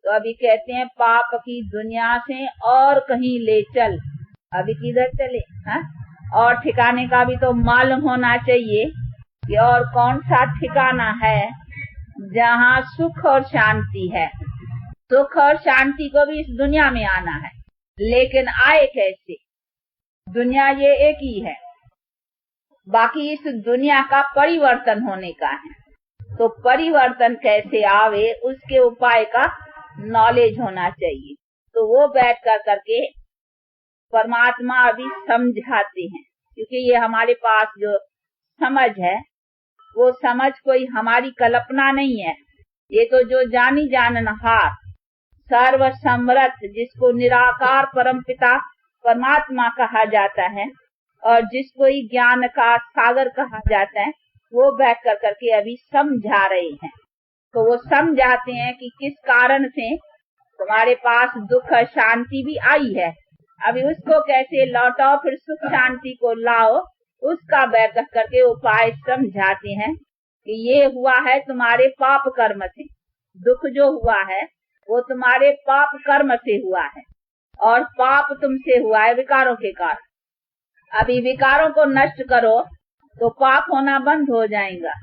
तो अभी कहते हैं पाप की दुनिया से और कहीं ले चल। अभी किधर चले? हाँ, और ठिकाने का भी तो मालूम होना चाहिए कि और कौन सा ठिकाना है जहाँ सुख और शांति है। सुख और शांति को भी इस दुनिया में आना है, लेकिन आए कैसे? दुनिया ये एक ही है, बाकी इस दुनिया का परिवर्तन होने का है। तो परिवर्तन कैसे आवे उसके उपाय का नॉलेज होना चाहिए। तो वो बैठ कर करके परमात्मा अभी समझाते हैं, क्योंकि ये हमारे पास जो समझ है वो समझ कोई हमारी कल्पना नहीं है। ये तो जो जानी जाननहार सर्व समर्थ जिसको निराकार परमपिता परमात्मा कहा जाता है और जिसको ही ज्ञान का सागर कहा जाता है, वो बैठ कर करके अभी समझा रहे हैं। तो वो समझाते हैं कि किस कारण से तुम्हारे पास दुख शांति भी आई है, अभी उसको कैसे लौटाओ, फिर सुख शांति को लाओ, उसका बैठ कर करके उपाय समझाते हैं कि ये हुआ है तुम्हारे पाप कर्म से। दुख जो हुआ है वो तुम्हारे पाप कर्म से हुआ है, और पाप तुमसे हुआ है विकारों के कारण। अभी विकारों को नष्ट करो तो पाप होना बंद हो जाएगा,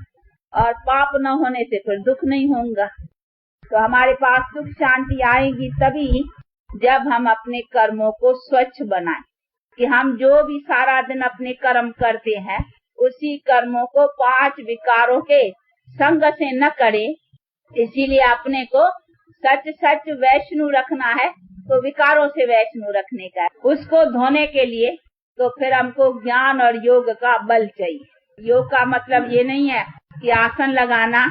और पाप न होने से फिर दुख नहीं होगा। तो हमारे पास सुख शांति आएगी तभी जब हम अपने कर्मों को स्वच्छ बनाएं, कि हम जो भी सारा दिन अपने कर्म करते हैं उसी कर्मों को 5 विकारों के संग से न करें। इसीलिए अपने को सच सच वैष्णु रखना है, तो विकारों से वैष्णु रखने का है। उसको धोने के लिए तो फिर हमको ज्ञान और योग का बल चाहिए। योग का मतलब ये नहीं है कि आसन लगाना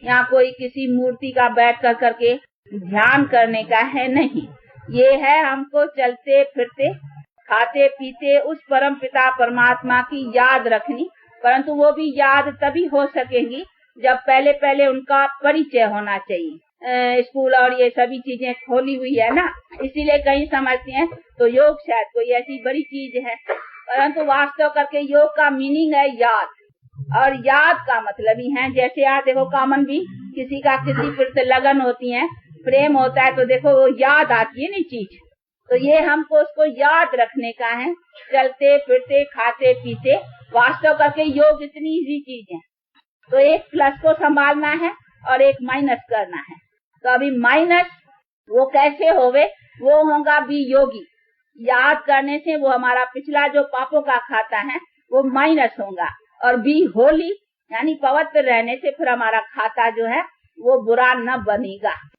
या कोई किसी मूर्ति का बैठ कर करके ध्यान करने का है, नहीं। ये है हमको चलते फिरते खाते पीते उस परम पिता परमात्मा की याद रखनी, परंतु वो भी याद तभी हो सकेगी जब पहले पहले उनका परिचय होना चाहिए। स्कूल और ये सभी चीजें खोली हुई है ना, इसीलिए कहीं समझते हैं तो योग शायद कोई ऐसी बड़ी चीज है, परंतु वास्तव करके योग का मीनिंग है याद। और याद का मतलब ही है, जैसे यार देखो कॉमन भी किसी का किसी प्रति लगन होती है, प्रेम होता है, तो देखो वो याद आती है ना चीज। तो ये हमको उसको याद रखने का है, चलते फिरते खाते पीते। वास्तव करके योग इतनी इजी चीज है। तो एक प्लस को संभालना है और एक माइनस करना है। तो अभी माइनस वो कैसे होवे, वो होगा भी योगी। याद करने से वो हमारा पिछला जो पापों का खाता है वो माइनस होगा, और बी होली यानी पवित्र रहने से फिर हमारा खाता जो है वो बुरा न बनेगा।